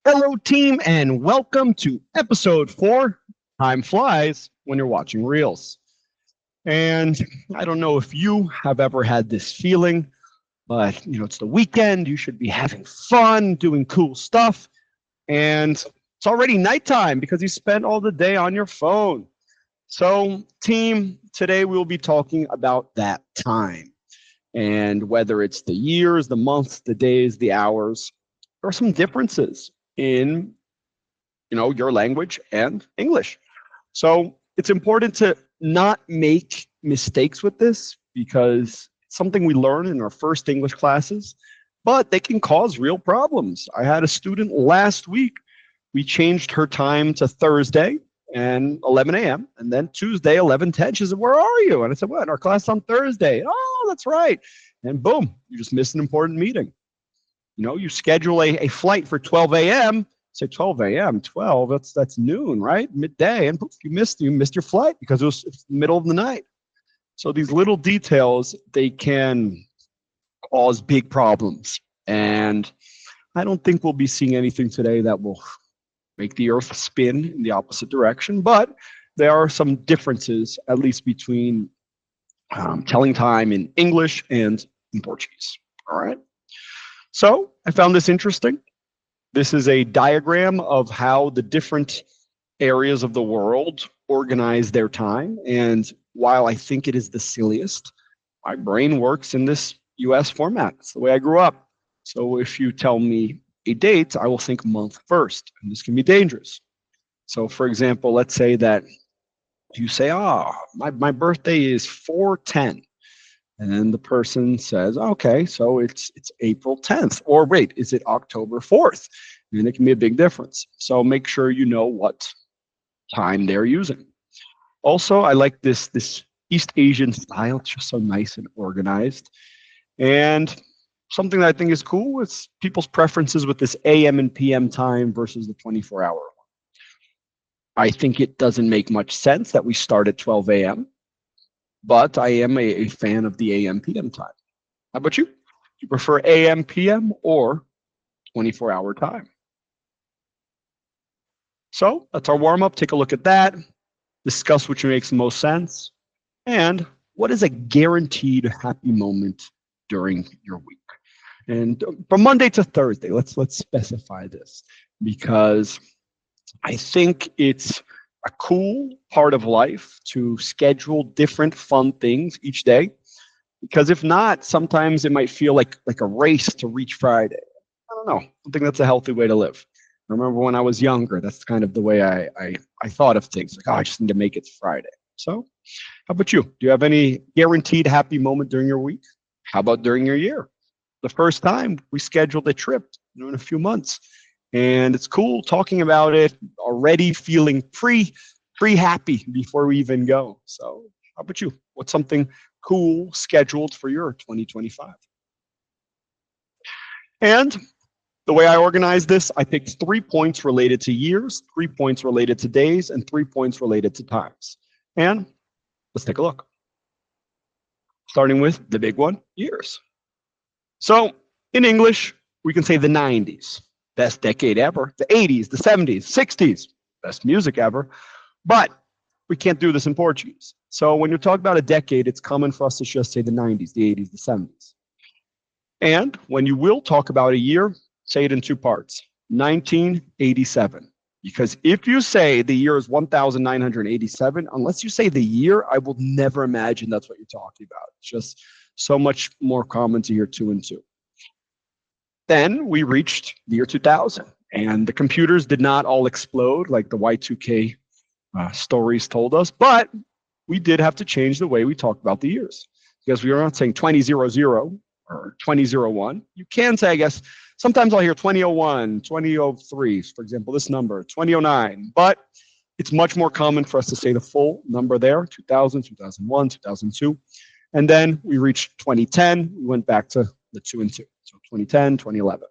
Hello, team, and welcome to episode 4. Time flies when you're watching Reels. And I don't know if you have ever had this feeling, but it's the weekend. You should be having fun, doing cool stuff. And it's already nighttime because you spent all the day on your phone. So, team, today we'll be talking about that time. And whether it's the years, the months, the days, the hours, there are some differences in your language and English. So it's important to not make mistakes with this because it's something we learn in our first English classes, but they can cause real problems. I had a student last week. We changed her time to Thursday and 11 a.m. and then Tuesday 11:10. She said, "Where are you?" And I said, "What? Our class on Thursday." "Oh, that's right." And boom, you just missed an important meeting. You schedule a flight for 12 a.m. Say 12 a.m. 12. That's noon, right? Midday, and poof, you missed your flight because it was the middle of the night. So these little details, they can cause big problems, and I don't think we'll be seeing anything today that will make the Earth spin in the opposite direction. But there are some differences, at least between telling time in English and in Portuguese. All right. So I found this interesting. This is a diagram of how the different areas of the world organize their time. And while I think it is the silliest, my brain works in this US format. It's the way I grew up. So if you tell me a date, I will think month first, and this can be dangerous. So for example, let's say that you say, my birthday is 4/10. And then the person says, "Okay, so it's April 10th. Or wait, is it October 4th? And it can be a big difference. So make sure you know what time they're using. Also, I like this East Asian style. It's just so nice and organized. And something that I think is cool is people's preferences with this AM and PM time versus the 24-hour one. I think it doesn't make much sense that we start at 12 a.m., but I am a fan of the AM PM time. How about you? Do you prefer AM PM or 24-hour time? So that's our warm up. Take a look at that. Discuss which makes the most sense. And what is a guaranteed happy moment during your week? And from Monday to Thursday, let's specify this because I think it's a cool part of life to schedule different fun things each day, because if not, sometimes it might feel like a race to reach Friday. I don't know. I think that's a healthy way to live. I remember when I was younger, that's kind of the way I thought of things. Like, I just need to make it Friday. So how about you? Do you have any guaranteed happy moment during your week? How about during your year? The first time we scheduled a trip in a few months. And it's cool talking about it, already feeling pre-happy before we even go. So how about you? What's something cool scheduled for your 2025? And the way I organize this, I picked 3 points related to years, 3 points related to days, and 3 points related to times. And let's take a look. Starting with the big one, years. So in English, we can say the 90s. Best decade ever. The 80s, the 70s, 60s, best music ever. But we can't do this in Portuguese. So when you talk about a decade, it's common for us to just say the 90s, the 80s, the 70s. And when you will talk about a year, say it in 2 parts. 1987. Because if you say the year is 1987, unless you say the year, I will never imagine that's what you're talking about. It's just so much more common to hear 2 and 2. Then we reached the year 2000, and the computers did not all explode like the Y2K stories told us, but we did have to change the way we talk about the years, because we are not saying 2000 or 2001. You can say, I guess, sometimes I'll hear 2001, 2003, for example, this number, 2009, but it's much more common for us to say the full number there, 2000, 2001, 2002. And then we reached 2010, we went back to the 2 and 2. So 2010, 2011.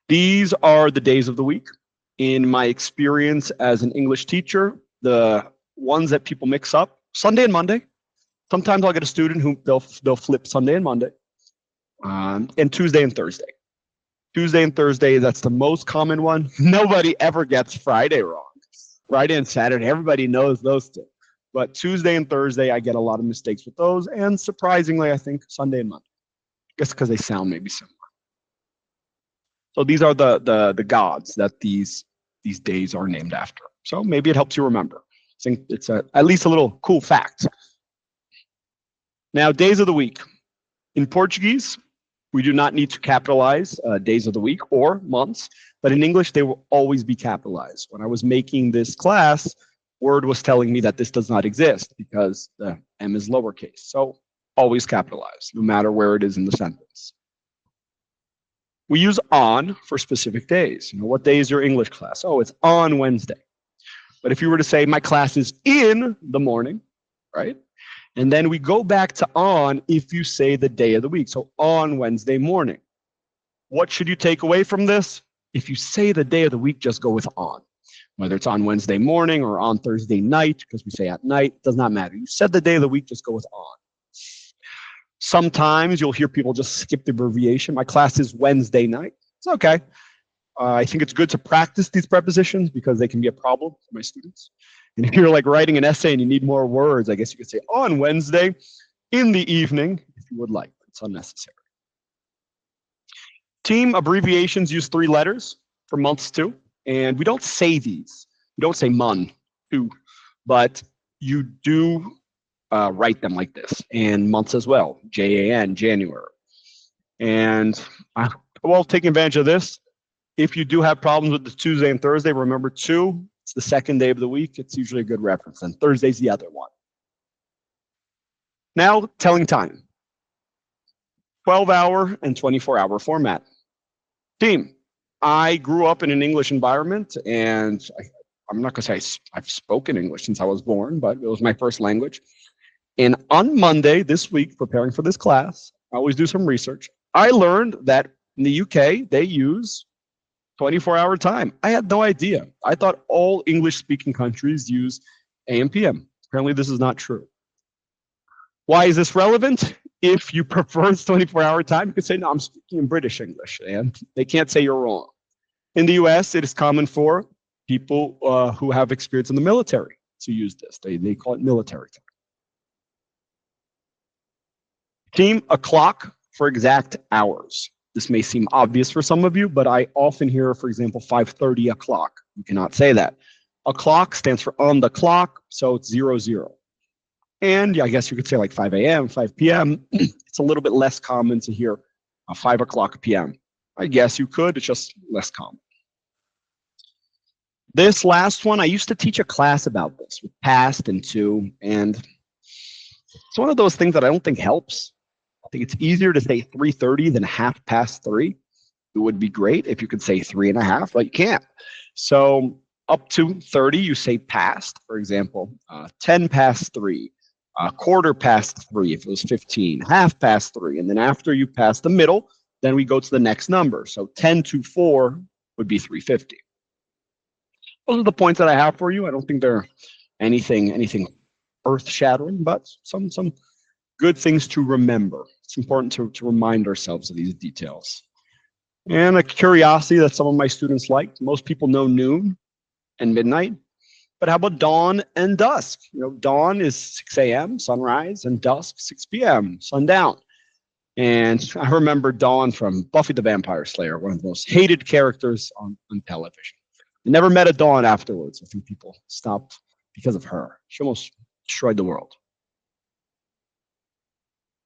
These are the days of the week. In my experience as an English teacher, the ones that people mix up, Sunday and Monday. Sometimes I'll get a student who they'll flip Sunday and Monday, and Tuesday and Thursday. Tuesday and Thursday, that's the most common one. Nobody ever gets Friday wrong. Friday and Saturday, everybody knows those two. But Tuesday and Thursday, I get a lot of mistakes with those. And surprisingly, I think Sunday and Monday. I guess because they sound maybe similar. So these are the gods that these days are named after. So maybe it helps you remember. I think it's at least a little cool fact. Now, days of the week. In Portuguese, we do not need to capitalize days of the week or months, but in English, they will always be capitalized. When I was making this class, Word was telling me that this does not exist because the M is lowercase. So always capitalized, no matter where it is in the sentence. We use on for specific days. What day is your English class? Oh, it's on Wednesday. But if you were to say, my class is in the morning, right? And then we go back to on if you say the day of the week. So on Wednesday morning. What should you take away from this? If you say the day of the week, just go with on. Whether it's on Wednesday morning or on Thursday night, because we say at night, does not matter. You said the day of the week, just go with on. Sometimes you'll hear people just skip the abbreviation. My class is Wednesday night. It's okay. I think it's good to practice these prepositions because they can be a problem for my students. And if you're like writing an essay and you need more words, I guess you could say on Wednesday in the evening, if you would like. It's unnecessary. Team abbreviations use 3 letters for months too. And we don't say these. We don't say mon, too, but you do write them like this. And months as well, Jan, January. And well, taking advantage of this, if you do have problems with the Tuesday and Thursday, remember 2, it's the second day of the week. It's usually a good reference. And Thursday's the other one. Now, telling time. 12-hour and 24-hour format. Team, I grew up in an English environment, and I'm not going to say I've spoken English since I was born, but it was my first language. And on Monday this week, preparing for this class, I always do some research. I learned that in the UK, they use 24-hour time. I had no idea. I thought all English-speaking countries use AM, PM. Apparently, this is not true. Why is this relevant? If you prefer 24-hour time, you could say, no, I'm speaking in British English, and they can't say you're wrong. In the US, it is common for people who have experience in the military to use this. They call it military time. Team, a clock for exact hours. This may seem obvious for some of you, but I often hear, for example, 5:30 o'clock. You cannot say that. A clock stands for on the clock, so it's 00. And I guess you could say like 5 a.m., 5 p.m. It's a little bit less common to hear 5 o'clock p.m. I guess you could, it's just less common. This last one, I used to teach a class about this with past and to, and it's one of those things that I don't think helps. I think it's easier to say 3:30 than 3:30. It would be great if you could say 3:30, but you can't. So up to 30, you say past, for example, 10 past 3. 3:15 if it was 15, 3:30, and then after you pass the middle, then we go to the next number. So 10 to 4 would be 3:50. Those are the points that I have for you. I don't think they're anything earth-shattering, but some good things to remember. It's important to remind ourselves of these details. And a curiosity that some of my students like. Most people know noon and midnight. But how about dawn and dusk? Dawn is 6 a.m., sunrise, and dusk, 6 p.m., sundown. And I remember Dawn from Buffy the Vampire Slayer, one of the most hated characters on television. I never met a Dawn afterwards. I think people stopped because of her. She almost destroyed the world.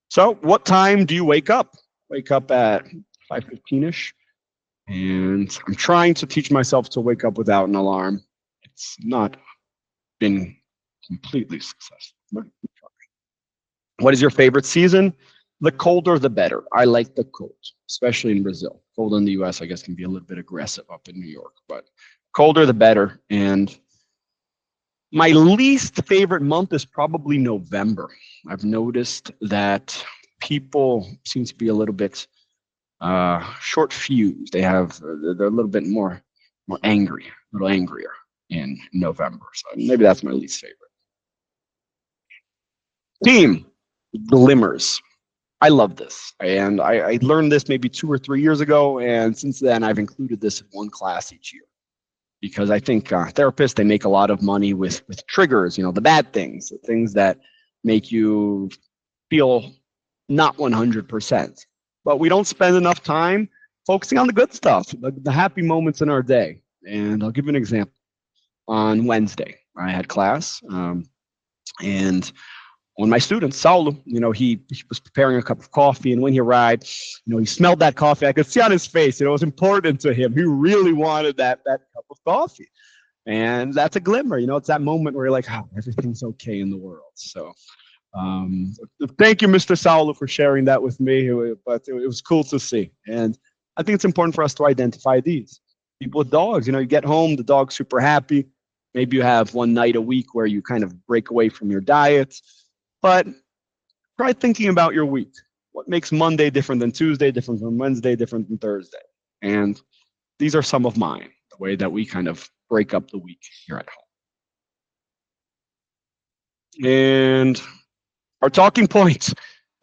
So what time do you wake up? Wake up at 5:15-ish. And I'm trying to teach myself to wake up without an alarm. It's not been completely successful. What is your favorite season? The colder, the better. I like the cold, especially in Brazil. Cold in the US, I guess, can be a little bit aggressive up in New York, but colder, the better. And my least favorite month is probably November. I've noticed that people seem to be a little bit short fused. They're a little bit more angry, a little angrier in November. So maybe that's my least favorite. Team, glimmers. I love this. And I learned this maybe 2 or 3 years ago. And since then, I've included this in one class each year. Because I think therapists, they make a lot of money with triggers, the bad things, the things that make you feel not 100%. But we don't spend enough time focusing on the good stuff, the happy moments in our day. And I'll give you an example. On Wednesday, I had class, and one of my students, Saulo, he was preparing a cup of coffee, and when he arrived, he smelled that coffee. I could see on his face, it was important to him. He really wanted that cup of coffee. And that's a glimmer, it's that moment where you're like, oh, everything's okay in the world. So thank you, Mr. Saulo, for sharing that with me. But it was cool to see. And I think it's important for us to identify these. People with dogs, you get home, the dog's super happy. Maybe you have one night a week where you kind of break away from your diet. But try thinking about your week. What makes Monday different than Tuesday, different than Wednesday, different than Thursday? And these are some of mine, the way that we kind of break up the week here at home. And our talking points.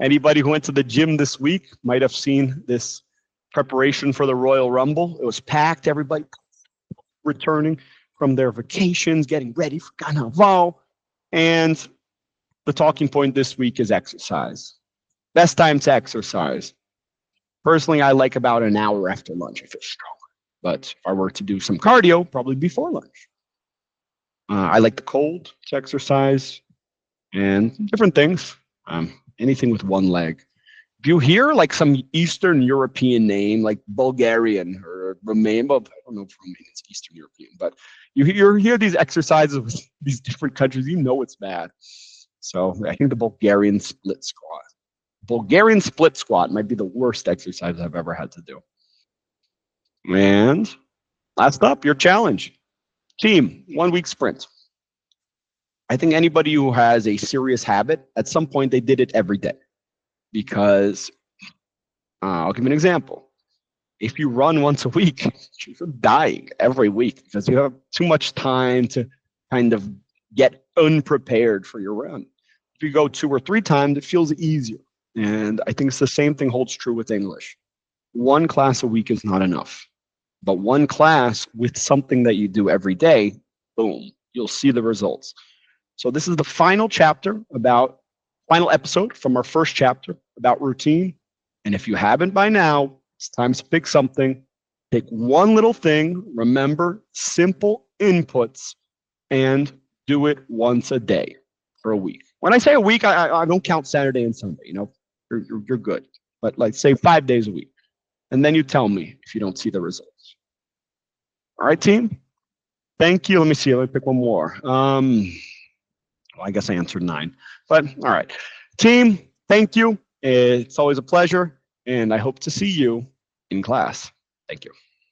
Anybody who went to the gym this week might have seen this preparation for the Royal Rumble. It was packed, everybody returning from their vacations, getting ready for Carnival. And the talking point this week is exercise. Best time to exercise. Personally, I like about an hour after lunch. I feel strong. But if I were to do some cardio, probably before lunch. I like the cold to exercise and different things. Anything with one leg. If you hear like some Eastern European name, like Bulgarian or Romanian, I don't know if Romanian is Eastern European, but you hear these exercises with these different countries, it's bad. So I think the Bulgarian split squat. Bulgarian split squat might be the worst exercise I've ever had to do. And last up, your challenge. Team, 1 week sprint. I think anybody who has a serious habit, at some point they did it every day. Because I'll give you an example. If you run once a week, you're dying every week because you have too much time to kind of get unprepared for your run. If you go 2 or 3 times, it feels easier. And I think it's the same thing holds true with English. 1 class a week is not enough. But 1 class with something that you do every day, boom, you'll see the results. So this is the final episode from our first chapter about routine. And if you haven't by now, it's time to pick something. Pick one little thing. Remember, simple inputs, and do it once a day for a week. When I say a week, I don't count Saturday and Sunday. You're good. But like say 5 days a week. And then you tell me if you don't see the results. All right, team? Thank you. Let me see. Let me pick one more. Well, I guess I answered 9. But all right. Team, thank you. It's always a pleasure. And I hope to see you in class. Thank you.